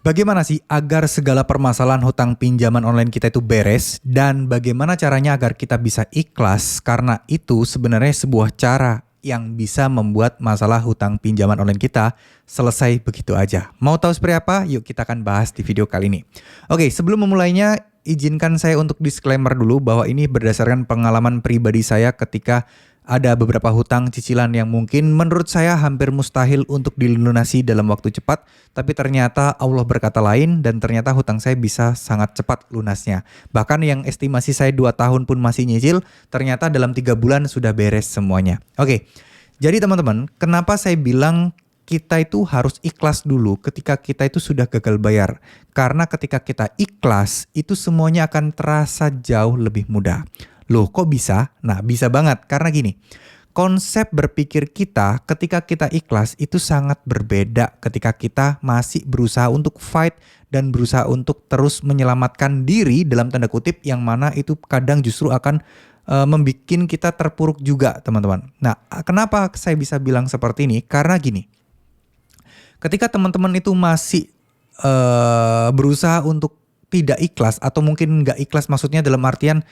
Bagaimana sih agar segala permasalahan hutang pinjaman online kita itu beres dan bagaimana caranya agar kita bisa ikhlas karena itu sebenarnya sebuah cara yang bisa membuat masalah hutang pinjaman online kita selesai begitu aja. Mau tahu seperti apa? Yuk kita akan bahas di video kali ini. Oke, sebelum memulainya izinkan saya untuk disclaimer dulu bahwa ini berdasarkan pengalaman pribadi saya ketika ada beberapa hutang cicilan yang mungkin menurut saya hampir mustahil untuk dilunasi dalam waktu cepat, tapi ternyata Allah berkata lain dan ternyata hutang saya bisa sangat cepat lunasnya. Bahkan yang estimasi saya 2 tahun pun masih nyicil, ternyata dalam 3 bulan sudah beres semuanya. Oke, jadi teman-teman, kenapa saya bilang kita itu harus ikhlas dulu ketika kita itu sudah gagal bayar? Karena ketika kita ikhlas, itu semuanya akan terasa jauh lebih mudah. Loh kok bisa? Nah bisa banget karena gini, konsep berpikir kita ketika kita ikhlas itu sangat berbeda ketika kita masih berusaha untuk fight dan berusaha untuk terus menyelamatkan diri dalam tanda kutip yang mana itu kadang justru akan membuat kita terpuruk juga teman-teman. Nah kenapa saya bisa bilang seperti ini? Karena gini, ketika teman-teman itu masih berusaha untuk tidak ikhlas atau mungkin nggak ikhlas maksudnya dalam artian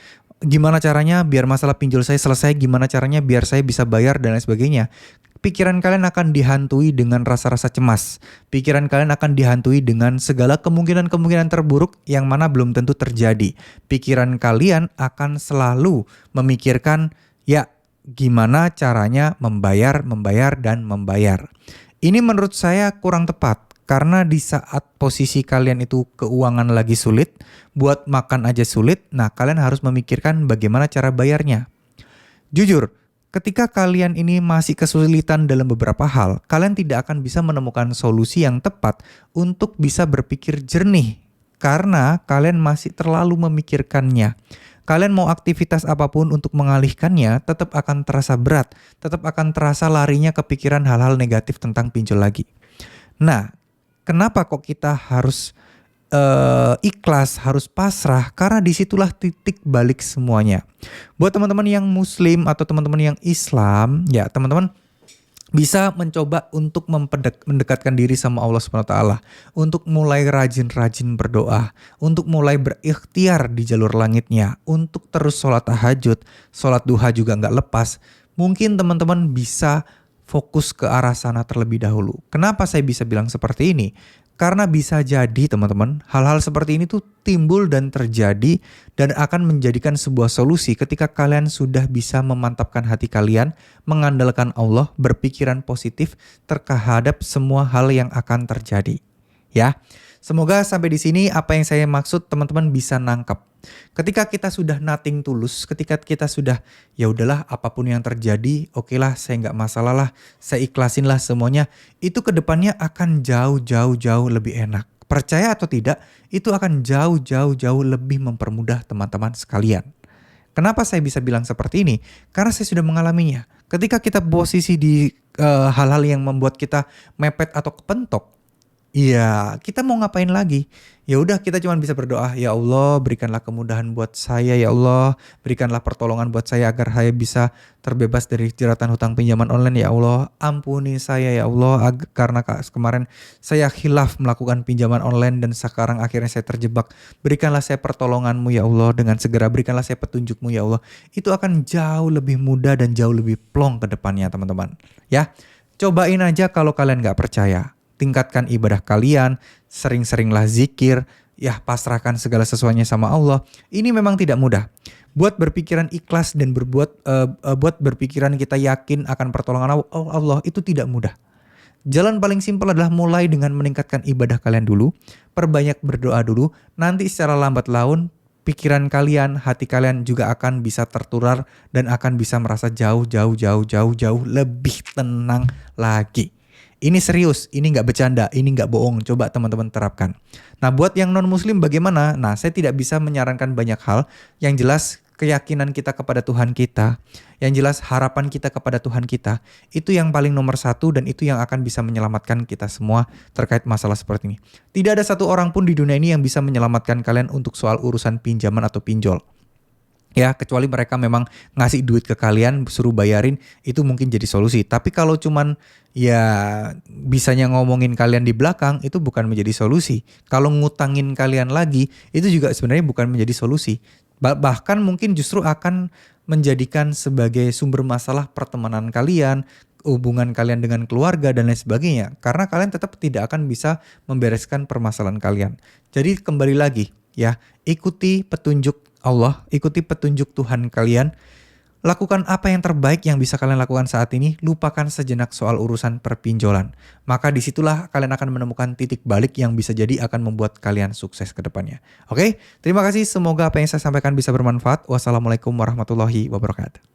gimana caranya biar masalah pinjol saya selesai, gimana caranya biar saya bisa bayar dan lain sebagainya. Pikiran kalian akan dihantui dengan rasa-rasa cemas. Pikiran kalian akan dihantui dengan segala kemungkinan-kemungkinan terburuk yang mana belum tentu terjadi. Pikiran kalian akan selalu memikirkan ya gimana caranya membayar. Ini menurut saya kurang tepat. Karena di saat posisi kalian itu keuangan lagi sulit, buat makan aja sulit, nah kalian harus memikirkan bagaimana cara bayarnya. Jujur, ketika kalian ini masih kesulitan dalam beberapa hal, kalian tidak akan bisa menemukan solusi yang tepat untuk bisa berpikir jernih. Karena kalian masih terlalu memikirkannya. Kalian mau aktivitas apapun untuk mengalihkannya, tetap akan terasa berat, tetap akan terasa larinya kepikiran hal-hal negatif tentang pinjol lagi. Nah, kenapa kok kita harus ikhlas, harus pasrah? Karena disitulah titik balik semuanya. Buat teman-teman yang muslim atau teman-teman yang Islam, ya teman-teman bisa mencoba untuk mendekatkan diri sama Allah SWT. Untuk mulai rajin-rajin berdoa. Untuk mulai berikhtiar di jalur langitnya. Untuk terus sholat tahajud, sholat duha juga nggak lepas. Mungkin teman-teman bisa fokus ke arah sana terlebih dahulu. Kenapa saya bisa bilang seperti ini? Karena bisa jadi teman-teman, hal-hal seperti ini tuh timbul dan terjadi dan akan menjadikan sebuah solusi ketika kalian sudah bisa memantapkan hati kalian, mengandalkan Allah, berpikiran positif terhadap semua hal yang akan terjadi. Ya, semoga sampai di sini apa yang saya maksud teman-teman bisa nangkep. Ketika kita sudah nothing tulus, ketika kita sudah ya udahlah apapun yang terjadi, okelah saya nggak masalah lah, saya ikhlasin lah semuanya, itu kedepannya akan jauh lebih enak. Percaya atau tidak, itu akan jauh lebih mempermudah teman-teman sekalian. Kenapa saya bisa bilang seperti ini? Karena saya sudah mengalaminya. Ketika kita posisi di hal-hal yang membuat kita mepet atau kepentok, iya, kita mau ngapain lagi? Ya udah kita cuma bisa berdoa, ya Allah berikanlah kemudahan buat saya, ya Allah berikanlah pertolongan buat saya agar saya bisa terbebas dari jeratan hutang pinjaman online, ya Allah ampuni saya ya Allah karena kemarin saya khilaf melakukan pinjaman online dan sekarang akhirnya saya terjebak. Berikanlah saya pertolonganmu ya Allah dengan segera, berikanlah saya petunjukmu ya Allah. Itu akan jauh lebih mudah dan jauh lebih plong ke depannya teman-teman. Ya, cobain aja kalau kalian gak percaya. Tingkatkan ibadah kalian, sering-seringlah zikir, ya pasrahkan segala sesuatunya sama Allah. Ini memang tidak mudah. Buat berpikiran ikhlas dan buat berpikiran kita yakin akan pertolongan Allah itu tidak mudah. Jalan paling simpel adalah mulai dengan meningkatkan ibadah kalian dulu, perbanyak berdoa dulu, nanti secara lambat laun pikiran kalian, hati kalian juga akan bisa tertular dan akan bisa merasa jauh lebih tenang lagi. Ini serius, ini nggak bercanda, ini nggak bohong. Coba teman-teman terapkan. Nah buat yang non-muslim bagaimana? Nah saya tidak bisa menyarankan banyak hal. Yang jelas keyakinan kita kepada Tuhan kita. Yang jelas harapan kita kepada Tuhan kita. Itu yang paling nomor satu dan itu yang akan bisa menyelamatkan kita semua terkait masalah seperti ini. Tidak ada satu orang pun di dunia ini yang bisa menyelamatkan kalian untuk soal urusan pinjaman atau pinjol. Ya, kecuali mereka memang ngasih duit ke kalian, suruh bayarin, itu mungkin jadi solusi. Tapi kalau cuman ya bisanya ngomongin kalian di belakang, itu bukan menjadi solusi. Kalau ngutangin kalian lagi, itu juga sebenarnya bukan menjadi solusi. Bahkan mungkin justru akan menjadikan sebagai sumber masalah pertemanan kalian, hubungan kalian dengan keluarga dan lain sebagainya. Karena kalian tetap tidak akan bisa membereskan permasalahan kalian. Jadi kembali lagi ya, ikuti petunjuk Allah, ikuti petunjuk Tuhan kalian. Lakukan apa yang terbaik yang bisa kalian lakukan saat ini. Lupakan sejenak soal urusan perpinjolan. Maka disitulah kalian akan menemukan titik balik yang bisa jadi akan membuat kalian sukses ke depannya. Oke, terima kasih. Semoga apa yang saya sampaikan bisa bermanfaat. Wassalamualaikum warahmatullahi wabarakatuh.